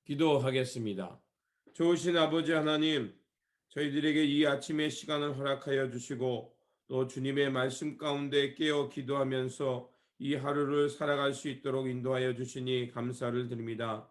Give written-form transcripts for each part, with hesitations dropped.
기도하겠습니다. 좋으신 아버지 하나님, 저희들에게 이 아침의 시간을 허락하여 주시고 또 주님의 말씀 가운데 깨어 기도하면서 이 하루를 살아갈 수 있도록 인도하여 주시니 감사를 드립니다.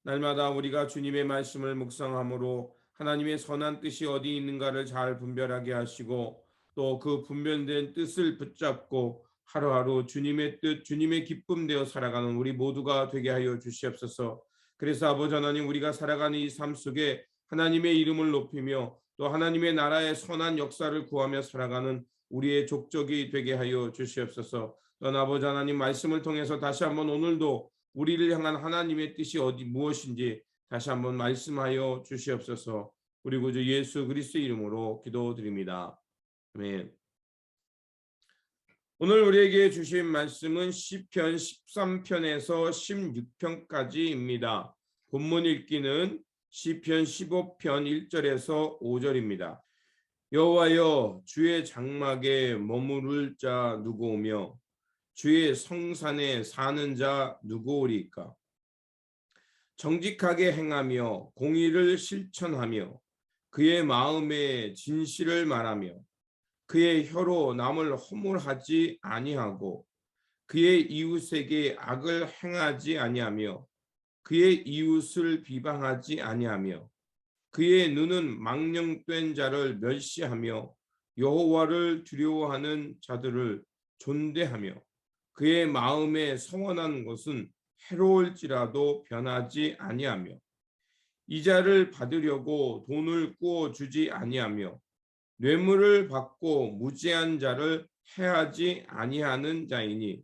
날마다 우리가 주님의 말씀을 묵상함으로 하나님의 선한 뜻이 어디 있는가를 잘 분별하게 하시고 또 그 분별된 뜻을 붙잡고 하루하루 주님의 뜻, 주님의 기쁨 되어 살아가는 우리 모두가 되게 하여 주시옵소서. 그래서 아버지 하나님, 우리가 살아가는 이 삶 속에 하나님의 이름을 높이며 또 하나님의 나라의 선한 역사를 구하며 살아가는 우리의 족적이 되게 하여 주시옵소서. 또한 아버지 하나님, 말씀을 통해서 다시 한번 오늘도 우리를 향한 하나님의 뜻이 어디 무엇인지 다시 한번 말씀하여 주시옵소서. 우리 구주 예수 그리스도의 이름으로 기도드립니다. 아멘. 오늘 우리에게 주신 말씀은 시편 13편에서 16편까지입니다. 본문 읽기는 시편 15편 1절에서 5절입니다. 여호와여, 주의 장막에 머무를 자 누구오며 주의 성산에 사는 자 누구오리까? 정직하게 행하며 공의를 실천하며 그의 마음에 진실을 말하며 그의 혀로 남을 허물하지 아니하고 그의 이웃에게 악을 행하지 아니하며 그의 이웃을 비방하지 아니하며 그의 눈은 망령된 자를 멸시하며 여호와를 두려워하는 자들을 존대하며 그의 마음에 성원한 것은 해로울지라도 변하지 아니하며 이자를 받으려고 돈을 꾸어 주지 아니하며 뇌물을 받고 무죄한 자를 해하지 아니하는 자이니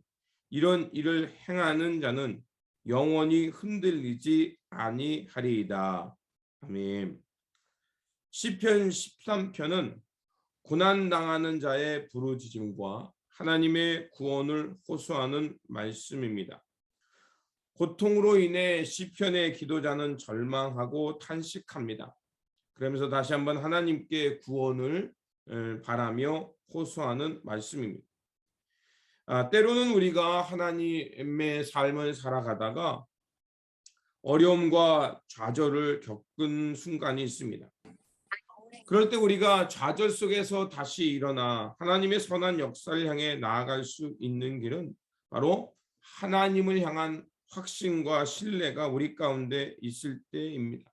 이런 일을 행하는 자는 영원히 흔들리지 아니하리이다. 아멘. 시편 13편은 고난당하는 자의 부르짖음과 하나님의 구원을 호소하는 말씀입니다. 고통으로 인해 시편의 기도자는 절망하고 탄식합니다. 그러면서 다시 한번 하나님께 구원을 바라며 호소하는 말씀입니다. 때로는 우리가 하나님의 삶을 살아가다가 어려움과 좌절을 겪은 순간이 있습니다. 그럴 때 우리가 좌절 속에서 다시 일어나 하나님의 선한 역사를 향해 나아갈 수 있는 길은 바로 하나님을 향한 확신과 신뢰가 우리 가운데 있을 때입니다.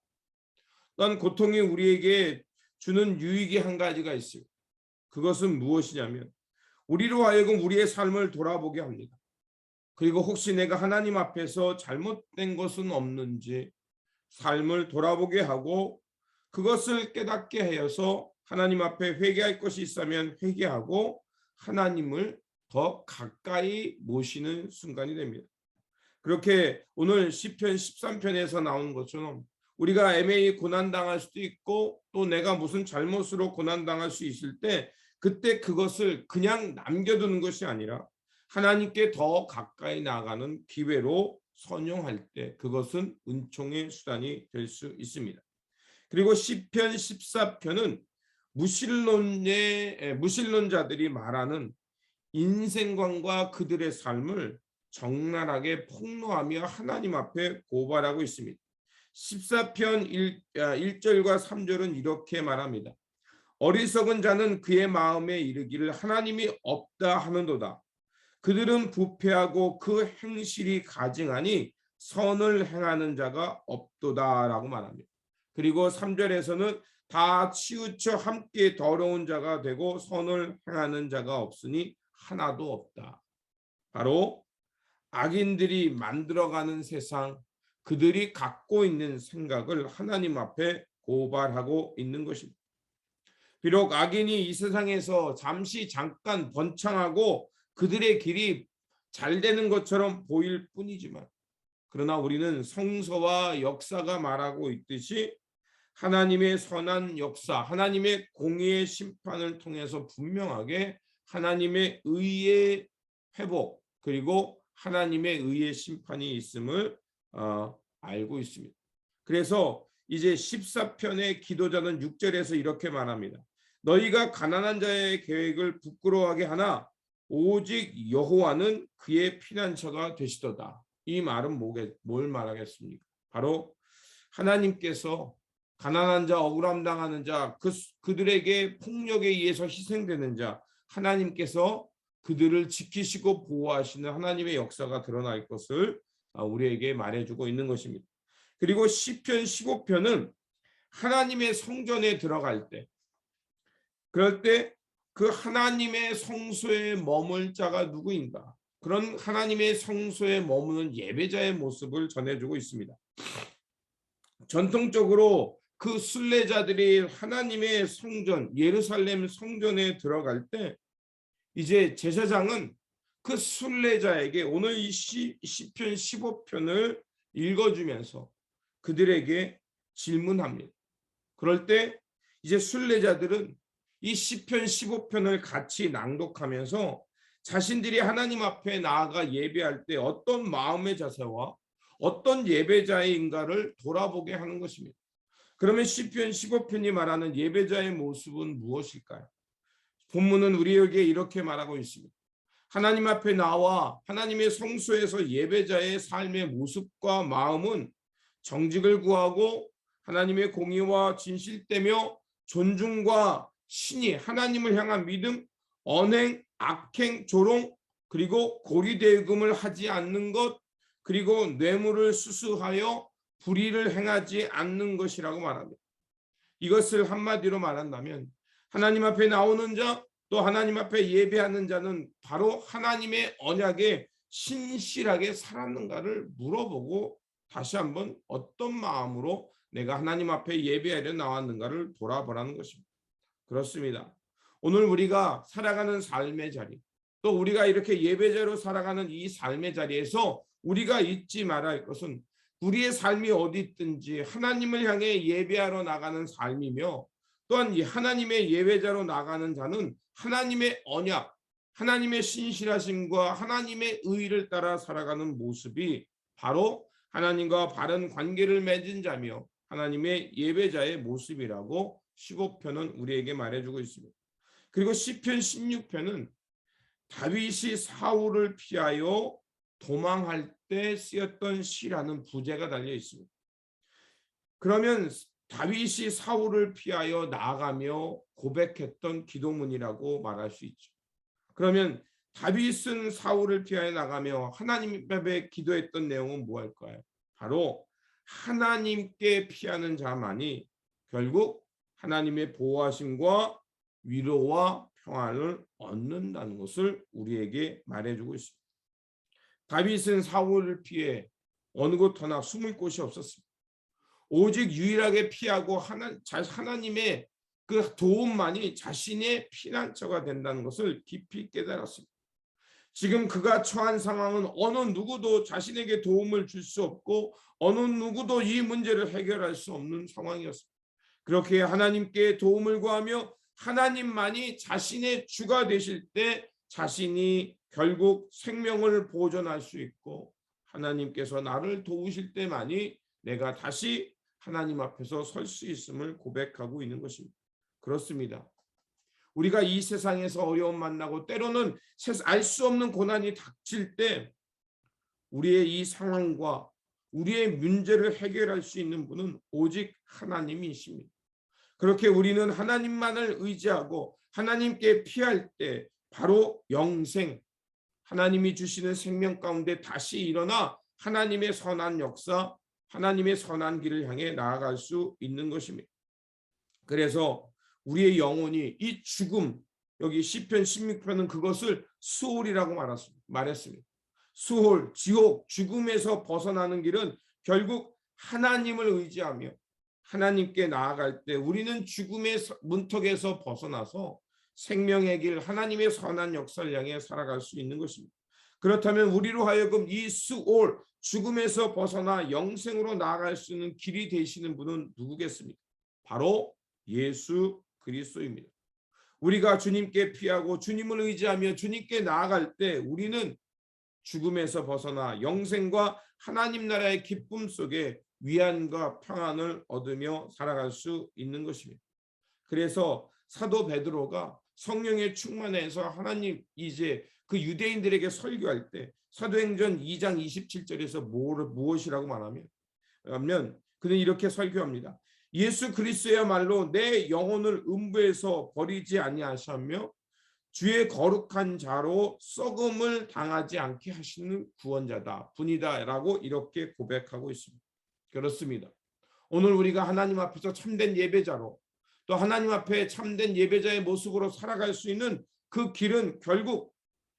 또한 고통이 우리에게 주는 유익이 한 가지가 있습니다. 그것은 무엇이냐면 우리로 하여금 우리의 삶을 돌아보게 합니다. 그리고 혹시 내가 하나님 앞에서 잘못된 것은 없는지 삶을 돌아보게 하고 그것을 깨닫게 하여서 하나님 앞에 회개할 것이 있으면 회개하고 하나님을 더 가까이 모시는 순간이 됩니다. 그렇게 오늘 시편 13편에서 나온 것처럼 우리가 애매히 고난당할 수도 있고 또 내가 무슨 잘못으로 고난당할 수 있을 때 그때 그것을 그냥 남겨두는 것이 아니라 하나님께 더 가까이 나아가는 기회로 선용할 때 그것은 은총의 수단이 될 수 있습니다. 그리고 시편 14편은 무신론자들이 말하는 인생관과 그들의 삶을 적나라하게 폭로하며 하나님 앞에 고발하고 있습니다. 14편 1절과 3절은 이렇게 말합니다. 어리석은 자는 그의 마음에 이르기를 하나님이 없다 하는도다. 그들은 부패하고 그 행실이 가증하니 선을 행하는 자가 없도다라고 말합니다. 그리고 3절에서는 다 치우쳐 함께 더러운 자가 되고 선을 행하는 자가 없으니 하나도 없다. 바로 악인들이 만들어가는 세상, 그들이 갖고 있는 생각을 하나님 앞에 고발하고 있는 것입니다. 비록 악인이 이 세상에서 잠깐 번창하고 그들의 길이 잘 되는 것처럼 보일 뿐이지만 그러나 우리는 성서와 역사가 말하고 있듯이 하나님의 선한 역사, 하나님의 공의의 심판을 통해서 분명하게 하나님의 의의 회복 그리고 하나님의 의의 심판이 있음을 알고 있습니다. 그래서 이제 14편의 기도자는 6절에서 이렇게 말합니다. 너희가 가난한 자의 계획을 부끄러워하게 하나 오직 여호와는 그의 피난처가 되시도다. 이 말은 뭘 말하겠습니까? 바로 하나님께서 가난한 자, 억울함 당하는 자, 그들에게 폭력에 의해서 희생되는 자, 하나님께서 그들을 지키시고 보호하시는 하나님의 역사가 드러날 것을 우리에게 말해주고 있는 것입니다. 그리고 시편 15편은 하나님의 성전에 들어갈 때, 그럴 때 그 하나님의 성소에 머물 자가 누구인가? 그런 하나님의 성소에 머무는 예배자의 모습을 전해주고 있습니다. 전통적으로 그 순례자들이 하나님의 성전, 예루살렘 성전에 들어갈 때 이제 제사장은 그 순례자에게 오늘 이 시편 15편을 읽어주면서 그들에게 질문합니다. 그럴 때 이제 순례자들은 이 시편 15편을 같이 낭독하면서 자신들이 하나님 앞에 나아가 예배할 때 어떤 마음의 자세와 어떤 예배자인가를 돌아보게 하는 것입니다. 그러면 시편 15편이 말하는 예배자의 모습은 무엇일까요? 본문은 우리에게 이렇게 말하고 있습니다. 하나님 앞에 나와 하나님의 성소에서 예배자의 삶의 모습과 마음은 정직을 구하고 하나님의 공의와 진실되며 존중과 신이 하나님을 향한 믿음, 언행, 악행, 조롱, 그리고 고리대금을 하지 않는 것, 그리고 뇌물을 수수하여 불의를 행하지 않는 것이라고 말합니다. 이것을 한마디로 말한다면 하나님 앞에 나오는 자, 또 하나님 앞에 예배하는 자는 바로 하나님의 언약에 신실하게 살았는가를 물어보고 다시 한번 어떤 마음으로 내가 하나님 앞에 예배하려 나왔는가를 돌아보라는 것입니다. 그렇습니다. 오늘 우리가 살아가는 삶의 자리, 또 우리가 이렇게 예배자로 살아가는 이 삶의 자리에서 우리가 잊지 말아야 할 것은 우리의 삶이 어디 있든지 하나님을 향해 예배하러 나가는 삶이며, 또한 이 하나님의 예배자로 나가는 자는 하나님의 언약, 하나님의 신실하심과 하나님의 의를 따라 살아가는 모습이 바로 하나님과 바른 관계를 맺은 자며 하나님의 예배자의 모습이라고 15편은 우리에게 말해주고 있습니다. 그리고 시편 16편은 다윗이 사울을 피하여 도망할 때 쓰였던 시라는 부제가 달려 있습니다. 그러면 다윗이 사울을 피하여 나아가며 고백했던 기도문이라고 말할 수 있죠. 그러면 다윗은 사울을 피하여 나가며 하나님 앞에 기도했던 내용은 무엇일까요? 바로 하나님께 피하는 자만이 결국 하나님의 보호하심과 위로와 평안을 얻는다는 것을 우리에게 말해주고 있습니다. 다윗은 사울을 피해 어느 곳 하나 숨을 곳이 없었습니다. 오직 유일하게 피하고 하나님의 그 도움만이 자신의 피난처가 된다는 것을 깊이 깨달았습니다. 지금 그가 처한 상황은 어느 누구도 자신에게 도움을 줄 수 없고 어느 누구도 이 문제를 해결할 수 없는 상황이었습니다. 그렇게 하나님께 도움을 구하며 하나님만이 자신의 주가 되실 때 자신이 결국 생명을 보존할 수 있고, 하나님께서 나를 도우실 때만이 내가 다시 하나님 앞에서 설 수 있음을 고백하고 있는 것입니다. 그렇습니다. 우리가 이 세상에서 어려움 만나고 때로는 알 수 없는 고난이 닥칠 때 우리의 이 상황과 우리의 문제를 해결할 수 있는 분은 오직 하나님이십니다. 그렇게 우리는 하나님만을 의지하고 하나님께 피할 때 바로 영생, 하나님이 주시는 생명 가운데 다시 일어나 하나님의 선한 역사, 하나님의 선한 길을 향해 나아갈 수 있는 것입니다. 그래서 우리의 영혼이 이 죽음, 여기 시편 16편은 그것을 수홀이라고 말했습니다. 수홀, 지옥, 죽음에서 벗어나는 길은 결국 하나님을 의지하며 하나님께 나아갈 때 우리는 죽음의 문턱에서 벗어나서 생명의 길, 하나님의 선한 역사를 향해 살아갈 수 있는 것입니다. 그렇다면 우리로 하여금 이 수올, 죽음에서 벗어나 영생으로 나아갈 수 있는 길이 되시는 분은 누구겠습니까? 바로 예수 그리스도입니다. 우리가 주님께 피하고 주님을 의지하며 주님께 나아갈 때 우리는 죽음에서 벗어나 영생과 하나님 나라의 기쁨 속에 위안과 평안을 얻으며 살아갈 수 있는 것입니다. 그래서 사도 베드로가 성령에 충만해서 하나님 이제 그 유대인들에게 설교할 때 사도행전 2장 27절에서 무엇이라고 말하면 그는 이렇게 설교합니다. 예수 그리스도야말로 내 영혼을 음부에서 버리지 아니하시며 주의 거룩한 자로 썩음을 당하지 않게 하시는 구원자다, 분이다라고 이렇게 고백하고 있습니다. 그렇습니다. 오늘 우리가 하나님 앞에서 참된 예배자로, 또 하나님 앞에 참된 예배자의 모습으로 살아갈 수 있는 그 길은 결국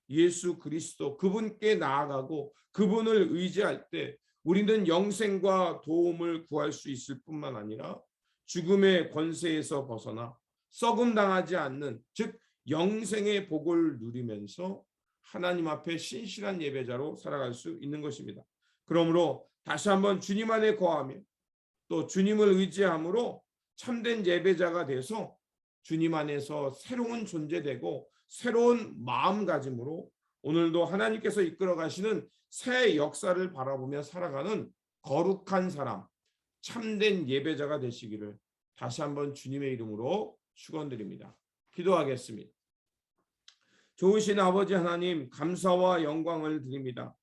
예수 그리스도 그분께 나아가고 그분을 의지할 때 우리는 영생과 도움을 구할 수 있을 뿐만 아니라 죽음의 권세에서 벗어나 썩음 당하지 않는, 즉 영생의 복을 누리면서 하나님 앞에 신실한 예배자로 살아갈 수 있는 것입니다. 그러므로 다시 한번 주님 안에 거하며 또 주님을 의지함으로 참된 예배자가 돼서 주님 안에서 새로운 존재되고 새로운 마음가짐으로 오늘도 하나님께서 이끌어 가시는 새 역사를 바라보며 살아가는 거룩한 사람, 참된 예배자가 되시기를 다시 한번 주님의 이름으로 축원드립니다. 기도하겠습니다. 좋으신 아버지 하나님, 감사와 영광을 드립니다.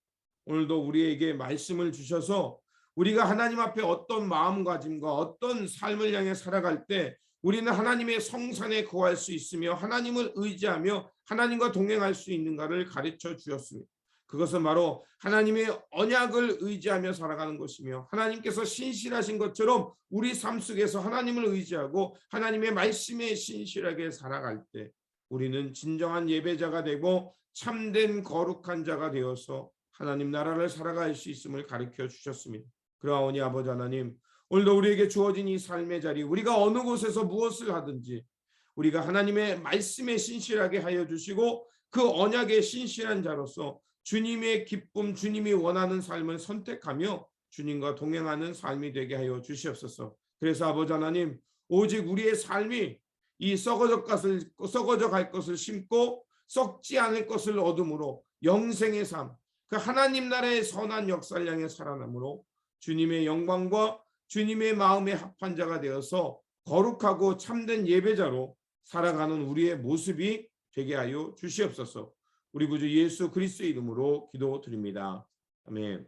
오늘도 우리에게 말씀을 주셔서 우리가 하나님 앞에 어떤 마음가짐과 어떤 삶을 향해 살아갈 때 우리는 하나님의 성산에 거할 수 있으며 하나님을 의지하며 하나님과 동행할 수 있는가를 가르쳐 주셨습니다. 그것은 바로 하나님의 언약을 의지하며 살아가는 것이며 하나님께서 신실하신 것처럼 우리 삶 속에서 하나님을 의지하고 하나님의 말씀에 신실하게 살아갈 때 우리는 진정한 예배자가 되고 참된 거룩한 자가 되어서 하나님 나라를 살아갈 수 있음을 가르쳐 주셨습니다. 그러하오니 아버지 하나님, 오늘도 우리에게 주어진 이 삶의 자리, 우리가 어느 곳에서 무엇을 하든지 우리가 하나님의 말씀에 신실하게 하여 주시고 그 언약에 신실한 자로서 주님의 기쁨, 주님이 원하는 삶을 선택하며 주님과 동행하는 삶이 되게 하여 주시옵소서. 그래서 아버지 하나님, 오직 우리의 삶이 이 썩어져 갈 것을 심고 썩지 않을 것을 얻음으로 영생의 삶, 그 하나님 나라의 선한 역사를 향해 살아남으로 주님의 영광과 주님의 마음에 합한 자가 되어서 거룩하고 참된 예배자로 살아가는 우리의 모습이 되게 하여 주시옵소서. 우리 구주 예수 그리스도의 이름으로 기도드립니다. 아멘.